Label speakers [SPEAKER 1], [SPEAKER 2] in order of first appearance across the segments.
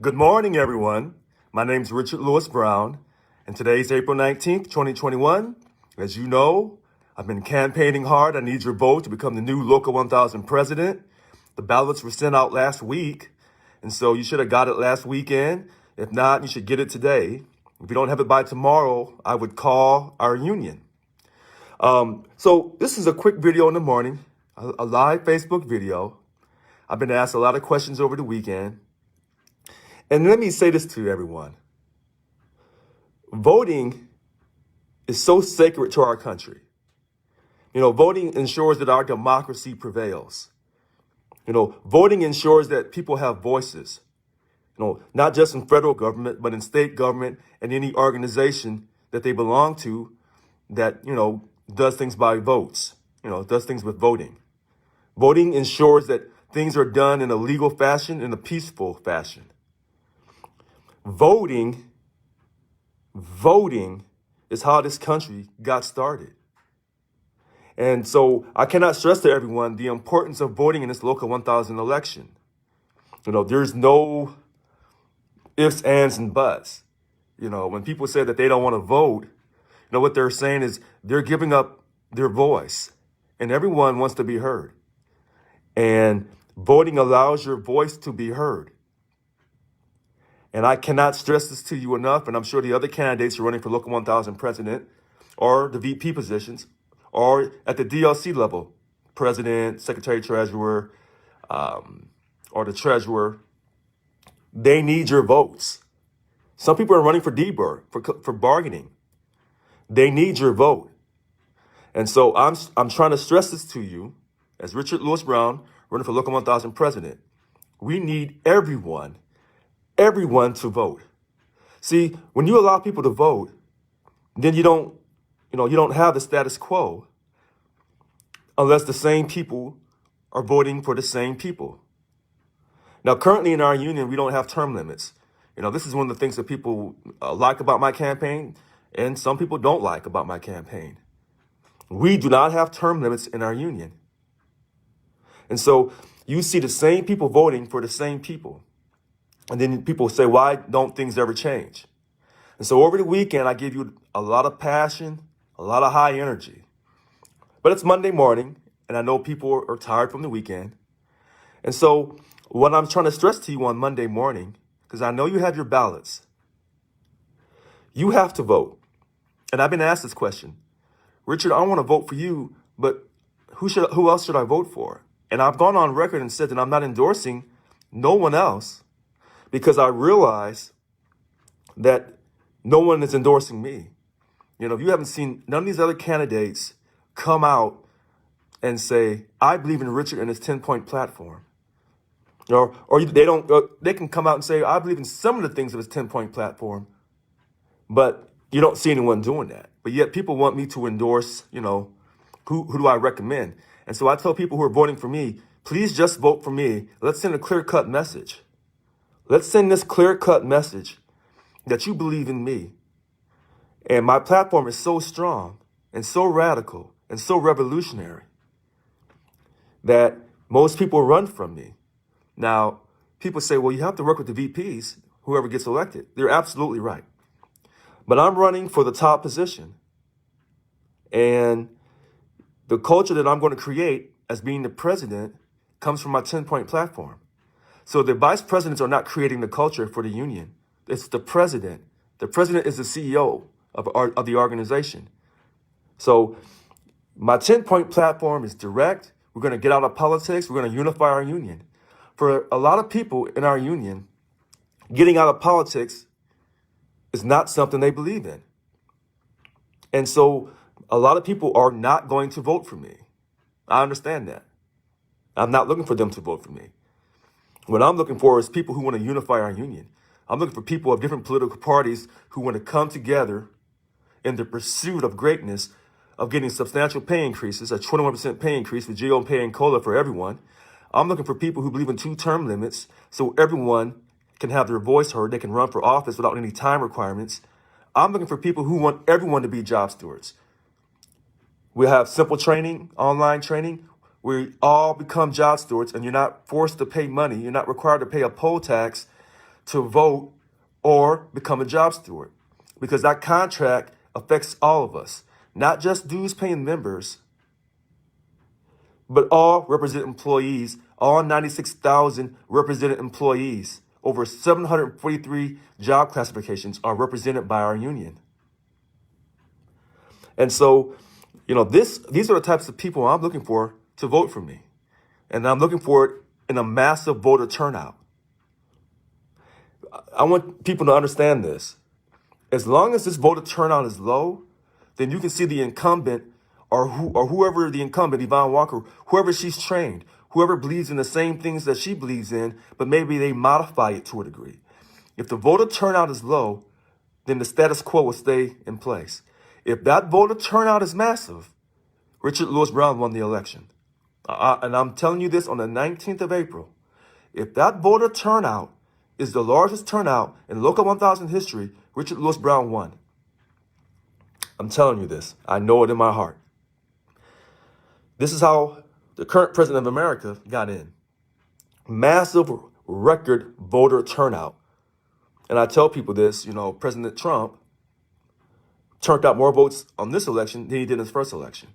[SPEAKER 1] Good morning, everyone. My name's Richard Lewis Brown, and today's April 19th, 2021. As you know, I've been campaigning hard. I need your vote to become the new Local 1000 president. The ballots were sent out last week, and so you should have got it last weekend. If not, you should get it today. If you don't have it by tomorrow, I would call our union. So this is a quick video in the morning, a live Facebook video. I've been asked a lot of questions over the weekend. And let me say this to everyone. Voting is so sacred to our country. Voting ensures that our democracy prevails. Voting ensures that people have voices, not just in federal government, but in state government and any organization that they belong to that, does things by votes, does things with voting. Voting ensures that things are done in a legal fashion, in a peaceful fashion. Voting is how this country got started. And so I cannot stress to everyone the importance of voting in this Local 1000 election. There's no ifs, ands, and buts. When people say that they don't want to vote, what they're saying is they're giving up their voice. And everyone wants to be heard. And voting allows your voice to be heard. And I cannot stress this to you enough, and I'm sure the other candidates who are running for Local 1000 president or the VP positions or at the DLC level, president, secretary treasurer, or the treasurer, they need your votes. Some people are running for DBER, for bargaining. They need your vote. And so I'm trying to stress this to you as Richard Lewis Brown running for Local 1000 president. We need everyone to vote. See, when you allow people to vote, then you don't have the status quo unless the same people are voting for the same people. Now, currently in our union, we don't have term limits. This is one of the things that people like about my campaign and some people don't like about my campaign. We do not have term limits in our union. And so you see the same people voting for the same people. And then people say, why don't things ever change? And so over the weekend, I gave you a lot of passion, a lot of high energy. But it's Monday morning, and I know people are tired from the weekend. And so what I'm trying to stress to you on Monday morning, because I know you have your ballots, you have to vote. And I've been asked this question. Richard, I want to vote for you, but who else should I vote for? And I've gone on record and said that I'm not endorsing no one else, because I realize that no one is endorsing me. If you haven't seen none of these other candidates come out and say, I believe in Richard and his 10-point platform. They can come out and say, I believe in some of the things of his 10-point platform, but you don't see anyone doing that. But yet people want me to endorse, who do I recommend? And so I tell people who are voting for me, please just vote for me. Let's send a clear-cut message. Let's send this clear-cut message that you believe in me. And my platform is so strong and so radical and so revolutionary that most people run from me. Now, people say, well, you have to work with the VPs, whoever gets elected. They're absolutely right. But I'm running for the top position. And the culture that I'm going to create as being the president comes from my 10-point platform. So the vice presidents are not creating the culture for the union. It's the president. The president is the CEO of the organization. So my 10-point platform is direct. We're going to get out of politics. We're going to unify our union. For a lot of people in our union, getting out of politics is not something they believe in. And so a lot of people are not going to vote for me. I understand that. I'm not looking for them to vote for me. What I'm looking for is people who want to unify our union. I'm looking for people of different political parties who want to come together in the pursuit of greatness, of getting substantial pay increases, a 21% pay increase with GO pay and COLA for everyone. I'm looking for people who believe in 2 term limits so everyone can have their voice heard. They can run for office without any time requirements. I'm looking for people who want everyone to be job stewards. We have simple training, online training. We all become job stewards, and you're not forced to pay money. You're not required to pay a poll tax to vote or become a job steward, because that contract affects all of us, not just dues paying members, but all represented employees, all 96,000 represented employees. Over 743 job classifications are represented by our union. And so, these are the types of people I'm looking for to vote for me. And I'm looking for it in a massive voter turnout. I want people to understand this. As long as this voter turnout is low, then you can see the incumbent or whoever the incumbent, Yvonne Walker, whoever she's trained, whoever believes in the same things that she believes in, but maybe they modify it to a degree. If the voter turnout is low, then the status quo will stay in place. If that voter turnout is massive, Richard Lewis Brown won the election. And I'm telling you this on the 19th of April. If that voter turnout is the largest turnout in Local 1000 history, Richard Lewis Brown won. I'm telling you this. I know it in my heart. This is how the current president of America got in. Massive record voter turnout. And I tell people this, President Trump turned out more votes on this election than he did in his first election.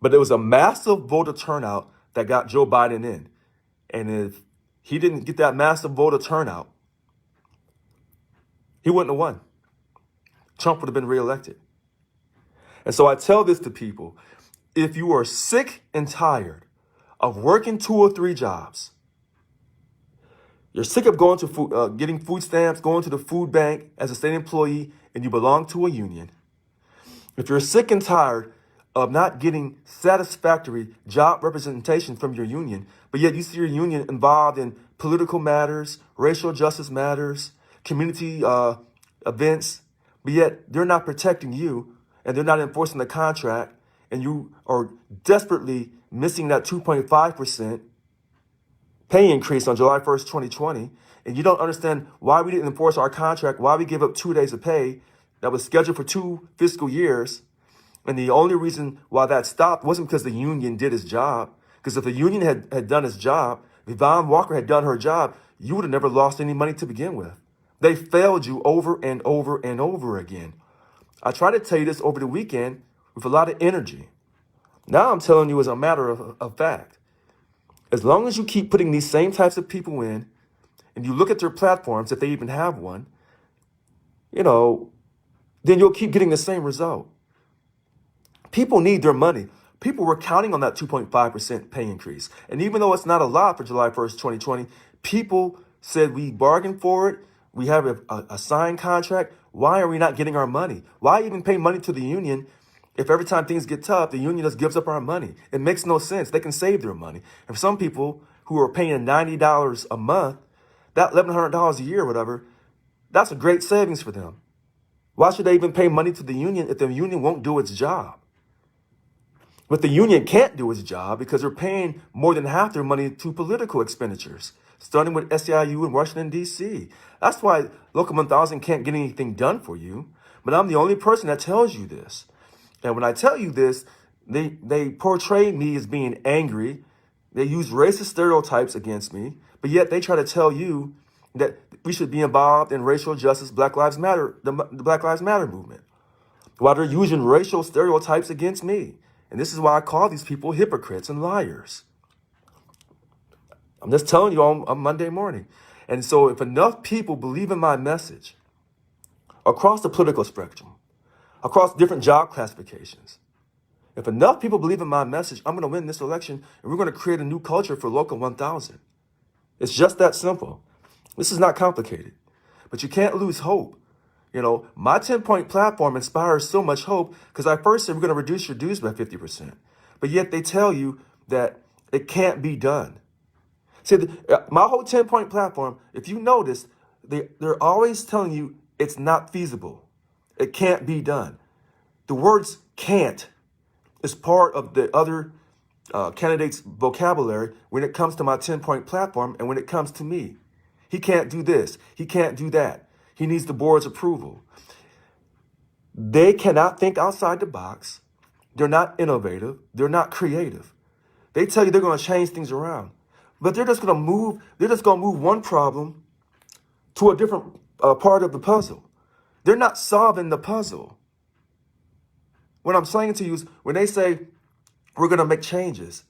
[SPEAKER 1] But it was a massive voter turnout that got Joe Biden in. And if he didn't get that massive voter turnout, he wouldn't have won. Trump would have been reelected. And so I tell this to people. If you are sick and tired of working 2 or 3 jobs, you're sick of going to getting food stamps, going to the food bank as a state employee, and you belong to a union. If you're sick and tired of not getting satisfactory job representation from your union, but yet you see your union involved in political matters, racial justice matters, community events, but yet they're not protecting you and they're not enforcing the contract, and you are desperately missing that 2.5% pay increase on July 1st, 2020, and you don't understand why we didn't enforce our contract, why we gave up 2 days of pay that was scheduled for 2 fiscal years, and the only reason why that stopped wasn't because the union did its job, because if the union had done its job, if Yvonne Walker had done her job, you would have never lost any money to begin with. They failed you over and over and over again. I tried to tell you this over the weekend with a lot of energy. Now I'm telling you as a matter of fact. As long as you keep putting these same types of people in, and you look at their platforms, if they even have one, then you'll keep getting the same result. People need their money. People were counting on that 2.5% pay increase. And even though it's not a lot for July 1st, 2020, people said we bargained for it. We have a signed contract. Why are we not getting our money? Why even pay money to the union if every time things get tough, the union just gives up our money? It makes no sense. They can save their money. And for some people who are paying $90 a month, that $1,100 a year or whatever, that's a great savings for them. Why should they even pay money to the union if the union won't do its job? But the union can't do its job because they're paying more than half their money to political expenditures, starting with SEIU in Washington, D.C. That's why Local 1000 can't get anything done for you. But I'm the only person that tells you this. And when I tell you this, they portray me as being angry. They use racist stereotypes against me. But yet they try to tell you that we should be involved in racial justice, Black Lives Matter, the Black Lives Matter movement, while they're using racial stereotypes against me. And this is why I call these people hypocrites and liars. I'm just telling you on Monday morning. And so if enough people believe in my message across the political spectrum, across different job classifications, if enough people believe in my message, I'm going to win this election and we're going to create a new culture for Local 1000. It's just that simple. This is not complicated, but you can't lose hope. My 10-point platform inspires so much hope because I first said we're going to reduce your dues by 50%. But yet they tell you that it can't be done. See, my whole 10-point platform, if you notice, they're always telling you it's not feasible. It can't be done. The words can't is part of the other candidates' vocabulary when it comes to my 10-point platform and when it comes to me. He can't do this. He can't do that. He needs the board's approval. They cannot think outside the box. They're not innovative. They're not creative. They tell you they're going to change things around, but they're just going to move. They're just going to move one problem to a different part of the puzzle. They're not solving the puzzle. What I'm saying to you is when they say we're going to make changes,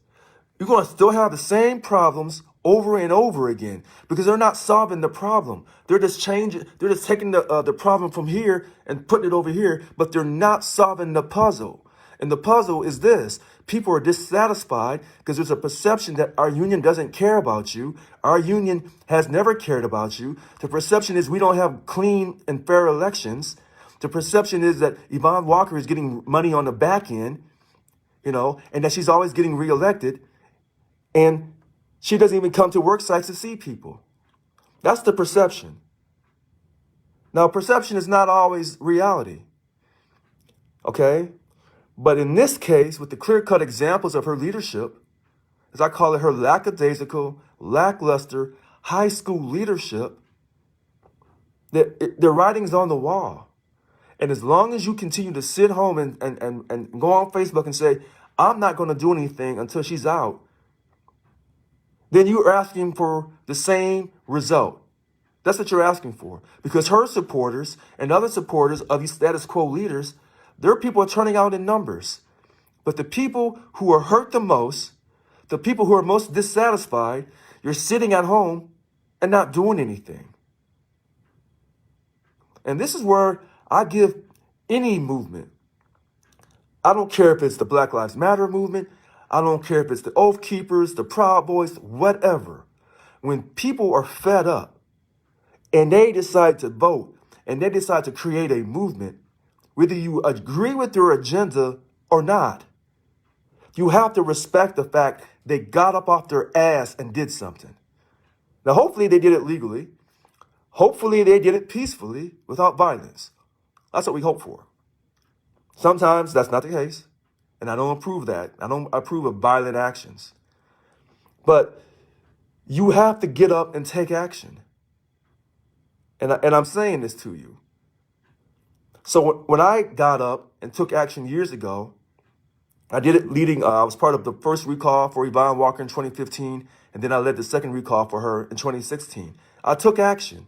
[SPEAKER 1] you're going to still have the same problems over and over again because they're not solving the problem. They're just changing. They're just taking the problem from here and putting it over here, but they're not solving the puzzle. And the puzzle is this. People are dissatisfied because there's a perception that our union doesn't care about you. Our union has never cared about you. The perception is we don't have clean and fair elections. The perception is that Yvonne Walker is getting money on the back end, and that she's always getting reelected. And she doesn't even come to work sites to see people. That's the perception. Now, perception is not always reality. Okay? But in this case, with the clear-cut examples of her leadership, as I call it, her lackadaisical, lackluster, high school leadership, the writing's on the wall. And as long as you continue to sit home and go on Facebook and say, I'm not going to do anything until she's out, then you're asking for the same result. That's what you're asking for. Because her supporters and other supporters of these status quo leaders, their people are turning out in numbers. But the people who are hurt the most, the people who are most dissatisfied, you're sitting at home and not doing anything. And this is where I give any movement. I don't care if it's the Black Lives Matter movement. I don't care if it's the Oath Keepers, the Proud Boys, whatever. When people are fed up and they decide to vote and they decide to create a movement, whether you agree with their agenda or not, you have to respect the fact they got up off their ass and did something. Now, hopefully they did it legally. Hopefully they did it peacefully without violence. That's what we hope for. Sometimes that's not the case. And I don't approve that. I don't approve of violent actions. But you have to get up and take action. And I'm saying this to you. So when I got up and took action years ago, I did it I was part of the first recall for Yvonne Walker in 2015, and then I led the second recall for her in 2016. I took action.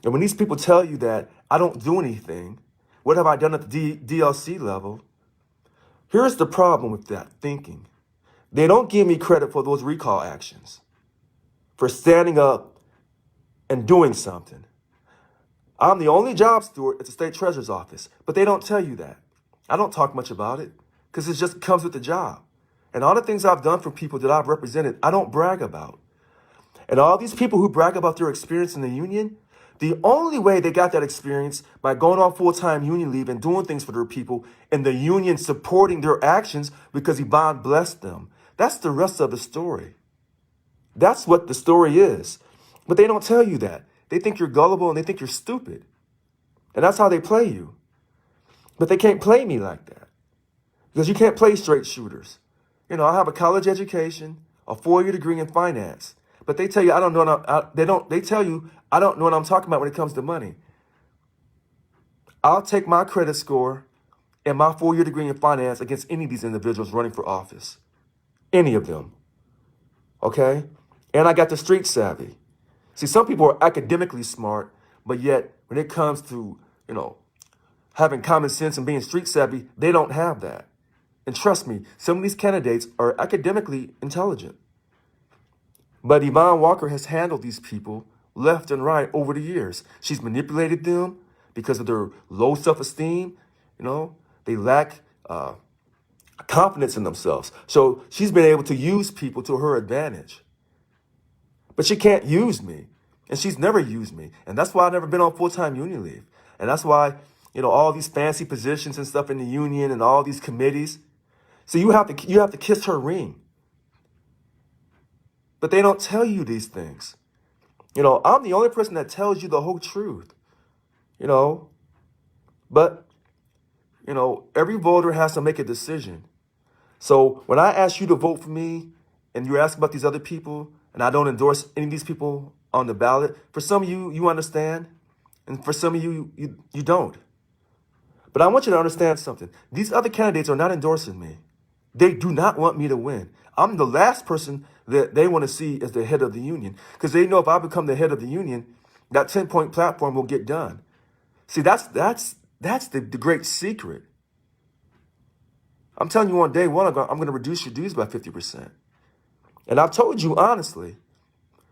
[SPEAKER 1] And when these people tell you that I don't do anything, what have I done at the DLC level? Here's the problem with that thinking. They don't give me credit for those recall actions, for standing up and doing something. I'm the only job steward at the state treasurer's office, but they don't tell you that. I don't talk much about it because it just comes with the job. And all the things I've done for people that I've represented, I don't brag about. And all these people who brag about their experience in the union, the only way they got that experience by going on full-time union leave and doing things for their people and the union supporting their actions because Yvonne blessed them. That's the rest of the story. That's what the story is. But they don't tell you that. They think you're gullible and they think you're stupid. And that's how they play you. But they can't play me like that because you can't play straight shooters. I have a college education, a 4-year degree in finance. But they tell you I don't know. They tell you I don't know what I'm talking about when it comes to money. I'll take my credit score and my 4-year degree in finance against any of these individuals running for office. Any of them. Okay? And I got the street savvy. See, some people are academically smart, but yet when it comes to, having common sense and being street savvy, they don't have that. And trust me, some of these candidates are academically intelligent. But Yvonne Walker has handled these people left and right over the years. She's manipulated them because of their low self-esteem. They lack confidence in themselves. So she's been able to use people to her advantage. But she can't use me. And she's never used me. And that's why I've never been on full-time union leave. And that's why, all these fancy positions and stuff in the union and all these committees. So you have to kiss her ring. But they don't tell you these things. I'm the only person that tells you the whole truth. But, every voter has to make a decision. So when I ask you to vote for me and you're asking about these other people and I don't endorse any of these people on the ballot, for some of you, you understand. And for some of you, you don't. But I want you to understand something. These other candidates are not endorsing me. They do not want me to win. I'm the last person that they want to see as the head of the union because they know if I become the head of the union, that 10-point platform will get done. See, that's the great secret. I'm telling you on day one, I'm going to reduce your dues by 50%. And I've told you honestly,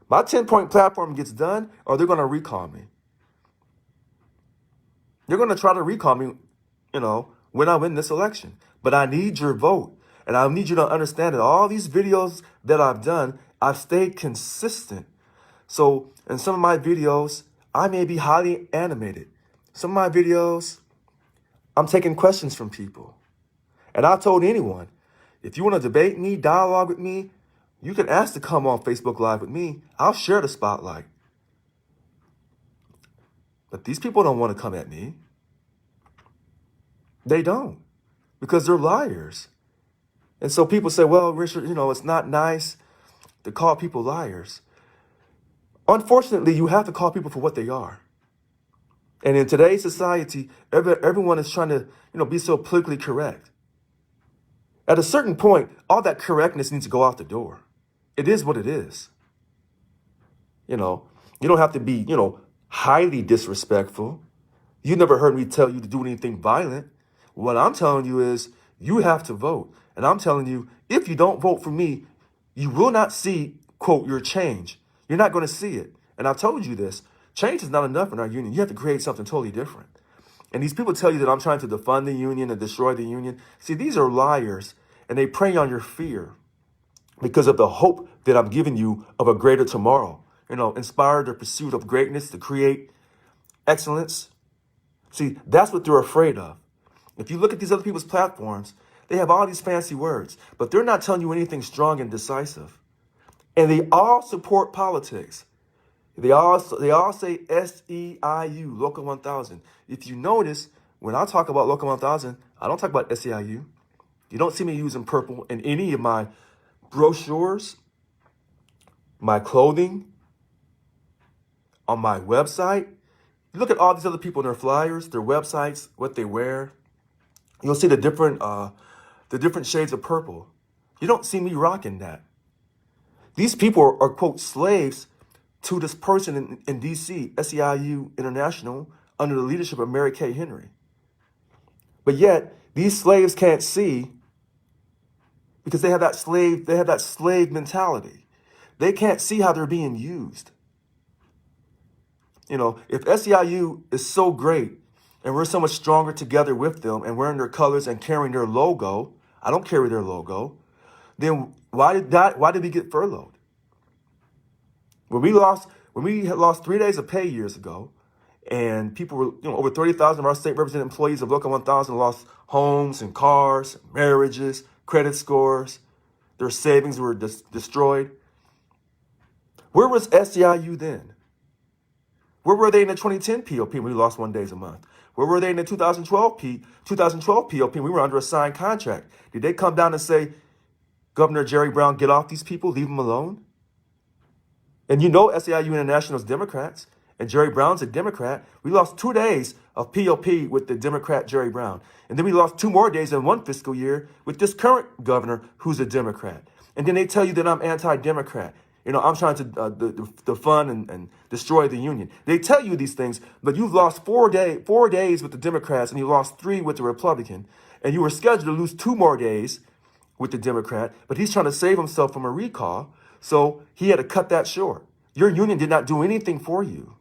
[SPEAKER 1] my 10-point platform gets done, or they're going to recall me. They're going to try to recall me, when I win this election. But I need your vote. And I need you to understand that all these videos that I've done, I've stayed consistent. So in some of my videos, I may be highly animated. Some of my videos, I'm taking questions from people. And I told anyone, if you want to debate me, dialogue with me, you can ask to come on Facebook Live with me. I'll share the spotlight. But these people don't want to come at me. They don't, because they're liars. And so people say, well, Richard, it's not nice to call people liars. Unfortunately, you have to call people for what they are. And in today's society, everyone is trying to, be so politically correct. At a certain point, all that correctness needs to go out the door. It is what it is. You don't have to be, highly disrespectful. You never heard me tell you to do anything violent. What I'm telling you is you have to vote. And I'm telling you, if you don't vote for me, you will not see, quote, your change. You're not going to see it. And I've told you this. Change is not enough in our union. You have to create something totally different. And these people tell you that I'm trying to defund the union and destroy the union. See, these are liars, and they prey on your fear because of the hope that I'm giving you of a greater tomorrow. Inspire the pursuit of greatness to create excellence. See, that's what they're afraid of. If you look at these other people's platforms, they have all these fancy words, but they're not telling you anything strong and decisive. And they all support politics. They all say SEIU, Local 1000. If you notice, when I talk about Local 1000, I don't talk about SEIU. You don't see me using purple in any of my brochures, my clothing, on my website. You look at all these other people in their flyers, their websites, what they wear. You'll see the different shades of purple. You don't see me rocking that. These people are quote, slaves to this person in D.C., SEIU International, under the leadership of Mary Kay Henry. But yet, these slaves can't see because they have that slave mentality. They can't see how they're being used. If SEIU is so great and we're so much stronger together with them and wearing their colors and carrying their logo, I don't carry their logo, then why did we get furloughed? When we had lost 3 days of pay years ago, and people were, over 30,000 of our state represented employees of Local 1000 lost homes and cars, marriages, credit scores, their savings were destroyed. Where was SEIU then? Where were they in the 2010 POP when we lost 1 day a month? Where were they in the 2012 POP when we were under a signed contract? Did they come down and say, Governor Jerry Brown, get off these people, leave them alone? And SEIU International is Democrats, and Jerry Brown's a Democrat. We lost 2 days of POP with the Democrat Jerry Brown. And then we lost 2 more days in one fiscal year with this current governor who's a Democrat. And then they tell you that I'm anti-Democrat. I'm trying to defund and destroy the union. They tell you these things, but you've lost 4 days with the Democrats, and you lost 3 with the Republican. And you were scheduled to lose 2 more days with the Democrat, but he's trying to save himself from a recall. So he had to cut that short. Your union did not do anything for you.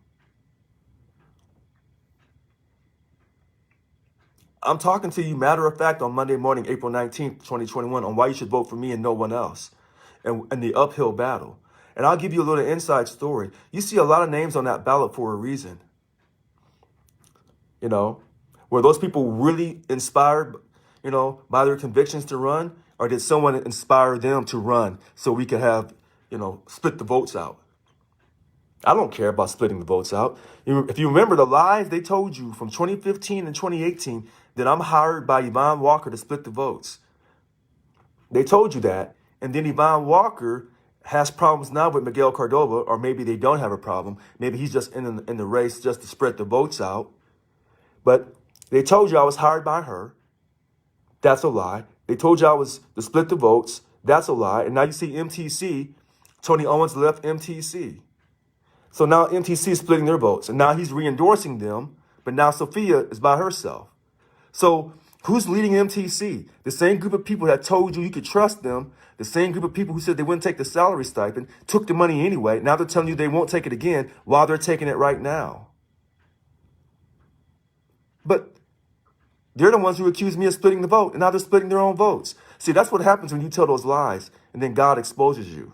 [SPEAKER 1] I'm talking to you matter of fact on Monday morning, April 19th, 2021, on why you should vote for me and no one else and the uphill battle. And I'll give you a little inside story. You see a lot of names on that ballot for a reason. Were those people really inspired, by their convictions to run? Or did someone inspire them to run so we could have, split the votes out? I don't care about splitting the votes out. If you remember the lies they told you from 2015 and 2018, that I'm hired by Yvonne Walker to split the votes. They told you that. And then Yvonne Walker has problems now with Miguel Cordova, or maybe they don't have a problem. Maybe he's just in the race just to spread the votes out. But they told you I was hired by her. That's a lie. They told you I was to split the votes. That's a lie. And now you see MTC. Tony Owens left MTC. So now MTC is splitting their votes, and now he's re-endorsing them, but now Sophia is by herself. So who's leading MTC? The same group of people that told you could trust them, the same group of people who said they wouldn't take the salary stipend, took the money anyway. Now they're telling you they won't take it again while they're taking it right now. But they're the ones who accused me of splitting the vote, and now they're splitting their own votes. See, that's what happens when you tell those lies, and then God exposes you.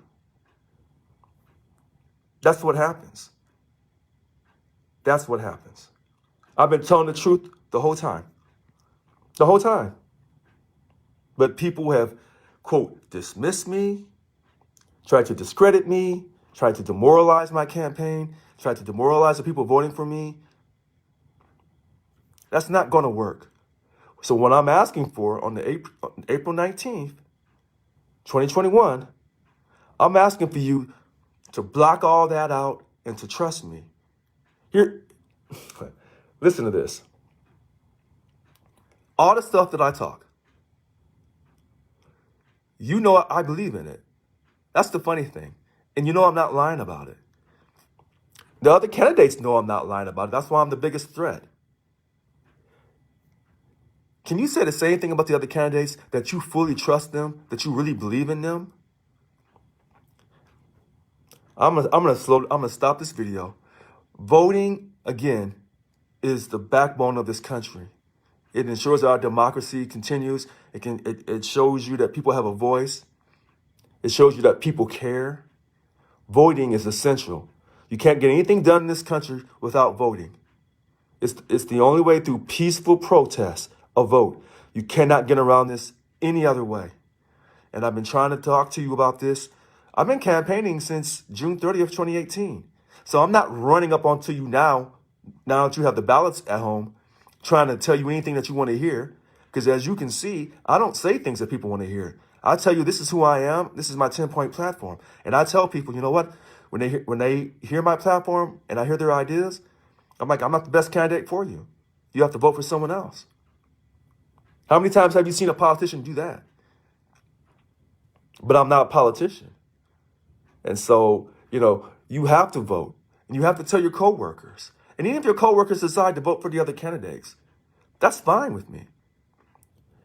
[SPEAKER 1] That's what happens. That's what happens. I've been telling the truth the whole time. The whole time. But people have, quote, dismissed me, tried to discredit me, tried to demoralize my campaign, tried to demoralize the people voting for me. That's not going to work. So what I'm asking for on the April 19th, 2021, I'm asking for you to block all that out and to trust me. Here, listen to this. All the stuff that I talk, you know I believe in it. That's the funny thing. And you know I'm not lying about it. The other candidates know I'm not lying about it. That's why I'm the biggest threat. Can you say the same thing about the other candidates, that you fully trust them, that you really believe in them? I'm gonna stop this video. Voting, again, is the backbone of this country. It ensures that our democracy continues. It shows you that people have a voice. It shows you that people care. Voting is essential. You can't get anything done in this country without voting. It's the only way, through peaceful protest, a vote. You cannot get around this any other way. And I've been trying to talk to you about this. I've been campaigning since June 30th, 2018. So I'm not running up onto you now that you have the ballots at home, trying to tell you anything that you want to hear. Because as you can see, I don't say things that people want to hear. I tell you, this is who I am. This is my 10-point platform. And I tell people, you know what? When they hear my platform and I hear their ideas, I'm like, I'm not the best candidate for you. You have to vote for someone else. How many times have you seen a politician do that? But I'm not a politician. And so, you have to vote. And you have to tell your coworkers. And even if your coworkers decide to vote for the other candidates, that's fine with me.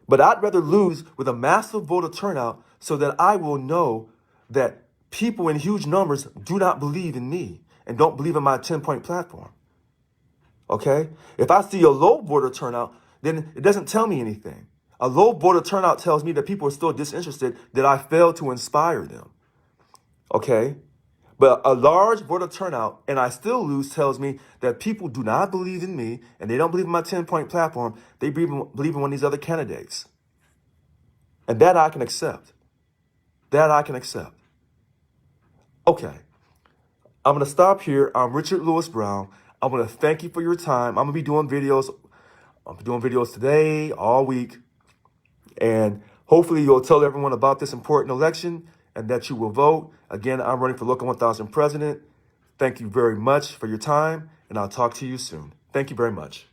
[SPEAKER 1] But I'd rather lose with a massive voter turnout so that I will know that people in huge numbers do not believe in me and don't believe in my 10-point platform. Okay? If I see a low voter turnout, then it doesn't tell me anything. A low voter turnout tells me that people are still disinterested, that I failed to inspire them. Okay? But a large voter turnout, and I still lose, tells me that people do not believe in me, and they don't believe in my 10-point platform. They believe in one of these other candidates. And that I can accept. That I can accept. Okay. I'm going to stop here. I'm Richard Lewis Brown. I want to thank you for your time. I'm going to be doing videos. I'm doing videos today, all week. And hopefully you'll tell everyone about this important election and that you will vote. Again, I'm running for Local 1000 president. Thank you very much for your time, and I'll talk to you soon. Thank you very much.